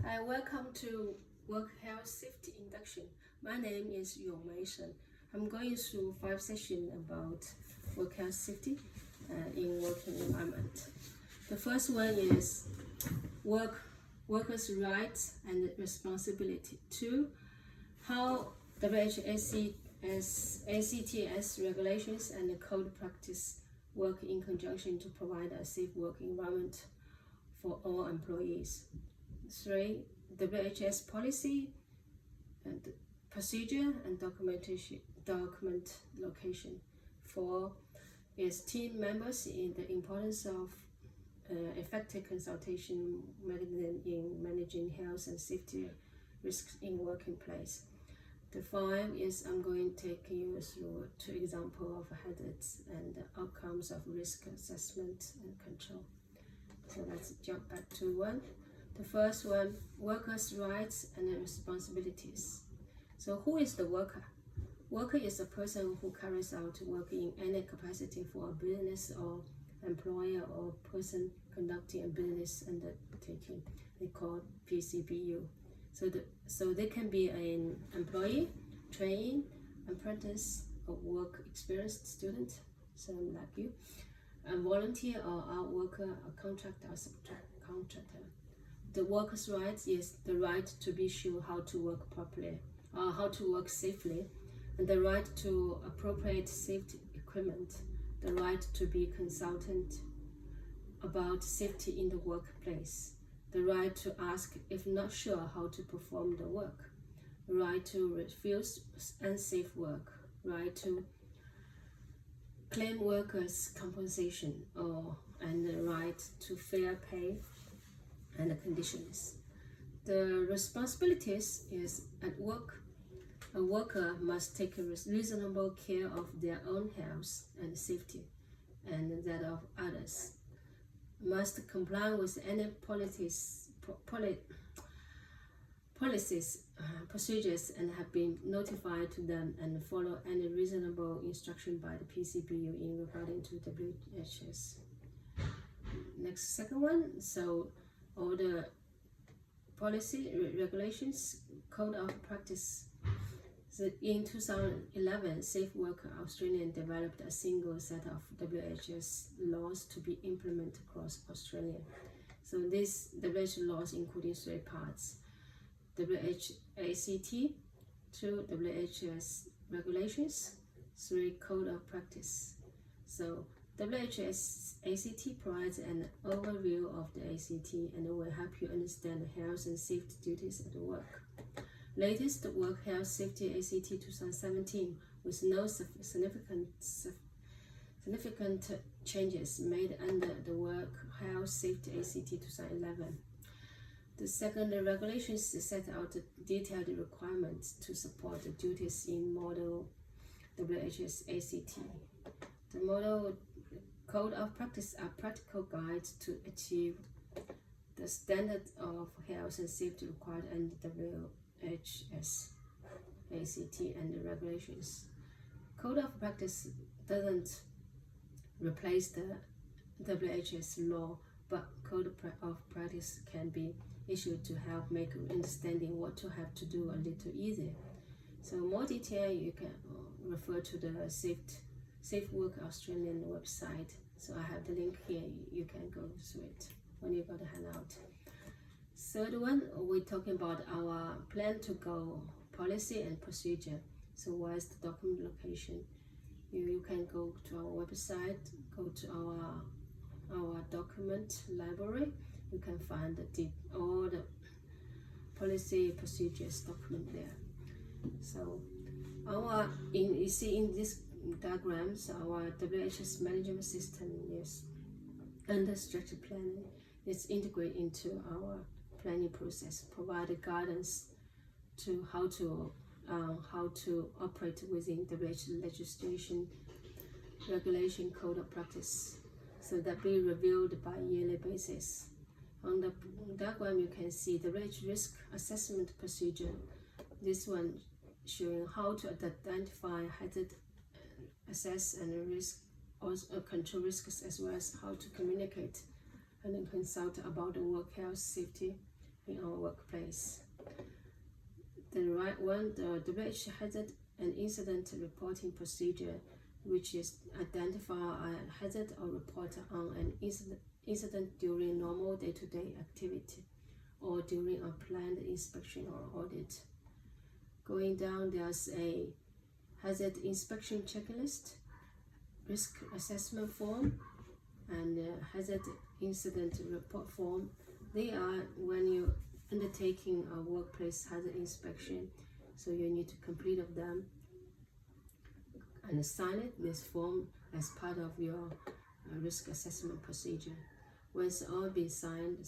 Hi, welcome to Work Health Safety Induction. My name is Yong Mason. I'm going through 5 sessions about work health safety in working environment. The first one is workers' rights and responsibility. 2, how WHS ACTS regulations and code practice work in conjunction to provide a safe work environment for all employees. 3, WHS policy and procedure and document location. 4 is team members in the importance of effective consultation mechanism in managing health and safety risks in working place. The 5 is I'm going to take you through 2 examples of hazards and outcomes of risk assessment and control. So let's jump back to 1. The first one, workers' rights and responsibilities. So who is the worker? Worker is a person who carries out work in any capacity for a business or employer or person conducting a business undertaking. They call PCBU. So they can be an employee, trainee, apprentice, or work experienced student, someone like you, a volunteer or out worker, a contractor or subcontractor. The workers' rights is the right to be sure how to work properly, or how to work safely, and the right to appropriate safety equipment, the right to be consulted about safety in the workplace, the right to ask if not sure how to perform the work, the right to refuse unsafe work, right to claim workers' compensation, and the right to fair pay and the conditions. The responsibilities is at work. A worker must take reasonable care of their own health and safety and that of others. Must comply with any policies, procedures and have been notified to them and follow any reasonable instruction by the PCBU in regarding to WHS. Next, second one, so all the policy, regulations, code of practice. So in 2011, Safe Work Australia developed a single set of WHS laws to be implemented across Australia. So these WHS laws including 3 parts: WHACT, 2 WHS regulations, 3 code of practice. So WHS ACT provides an overview of the ACT and will help you understand the health and safety duties at work. Latest Work Health Safety ACT 2017 with no significant changes made under the Work Health Safety ACT 2011. The second regulations set out detailed requirements to support the duties in model WHS ACT. The model code of practice are practical guides to achieve the standard of health and safety required under WHS ACT and the regulations. Code of practice doesn't replace the WHS law, but code of practice can be issued to help make understanding what to have to do a little easier. So more detail you can refer to the Safe Work Australian website. So I have the link here, you can go through it when you got the handout. Third one, we're talking about our plan to go policy and procedure. So where's the document location? You can go to our website, go to our document library. You can find all the policy procedures document there. So you see in this diagrams, our WHS management system is under structured planning. It's integrated into our planning process, provide guidance to how to operate within WHS legislation, regulation, code of practice, so that be reviewed by yearly basis. On the diagram, you can see the risk assessment procedure. This one showing how to identify hazard, assess and risk, also control risks, as well as how to communicate and consult about the work health safety in our workplace. The right one, the WH hazard and incident reporting procedure, which is identify a hazard or report on an incident during normal day-to-day activity or during a planned inspection or audit. Going down, there's a hazard inspection checklist, risk assessment form, and hazard incident report form. They are when you're undertaking a workplace hazard inspection, so you need to complete of them and sign it, this form, as part of your risk assessment procedure. Once all been signed,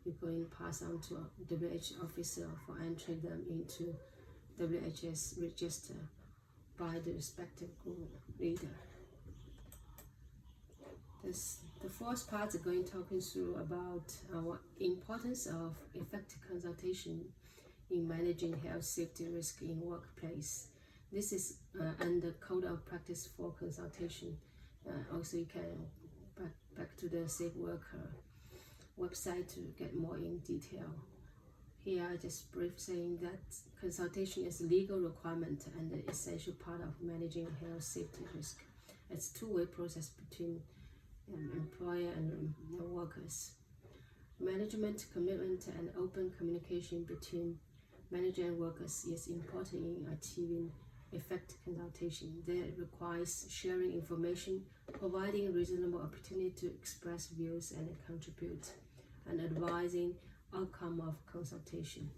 you're going to pass on to a WH officer for entering them into WHS register by the respective group leader. The fourth part is going talking through about our importance of effective consultation in managing health safety risk in workplace. This is under Code of Practice for Consultation. Also, you can back to the Safe Worker website to get more in detail. Here, I just brief saying that consultation is a legal requirement and an essential part of managing health safety risk. It's a two-way process between employer and workers. Management commitment and open communication between manager and workers is important in achieving effective consultation. That requires sharing information, providing reasonable opportunity to express views and contribute, and advising outcome of consultation.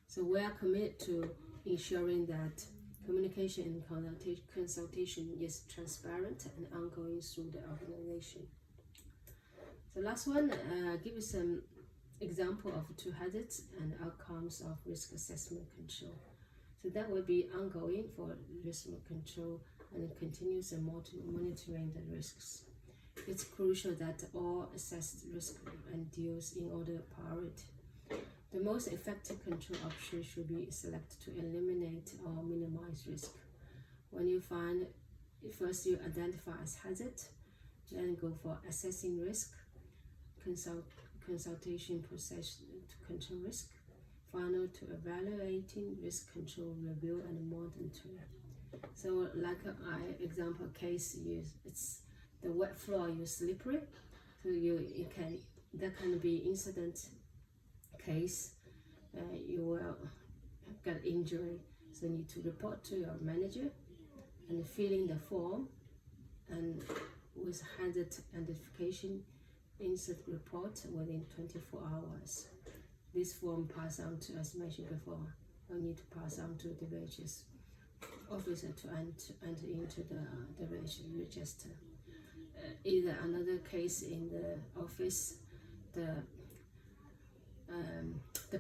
So we are committed to ensuring that communication and consultation is transparent and ongoing through the organization. The last one, give you some example of two hazards and outcomes of risk assessment control. So that will be ongoing for risk control and continuous and monitoring the risks. It's crucial that all assessed risk and deals in order of priority. The most effective control option should be selected to eliminate or minimize risk. When you find, first you identify as hazard, then go for assessing risk, consultation process to control risk, final to evaluating risk control, review and monitoring. So like example case, it's the wet floor, you slippery, so that can be incident case, you will get injury, so you need to report to your manager and fill in the form, and with hazard identification incident report within 24 hours. This form pass on to, as mentioned before, you need to pass on to the WHS officer to enter into the WHS register. Either another case in the office, the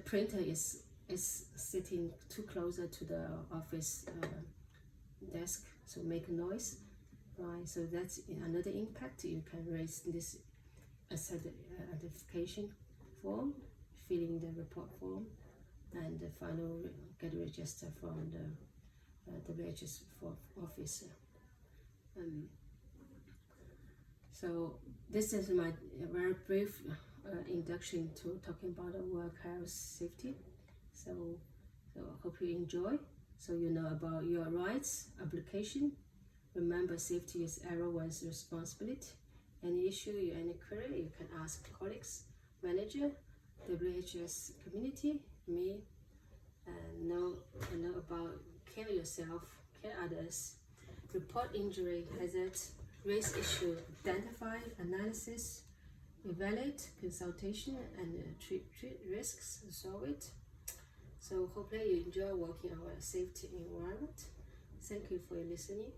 printer is sitting too closer to the office desk, so make noise, right? So that's another impact. You can raise this identification form, filling the report form, and the final get register from the WHS officer. So this is my very brief introduction to talking about work health safety. So I hope you enjoy. So you know about your rights, application. Remember, safety is everyone's responsibility. Any issue, any query, you can ask colleagues, manager, WHS community, me, and know about care yourself, care others, report injury, hazards, raise issue, identify, analysis, evaluate, consultation, and treat risks, solve it. So hopefully you enjoy working on a safety environment. Thank you for listening.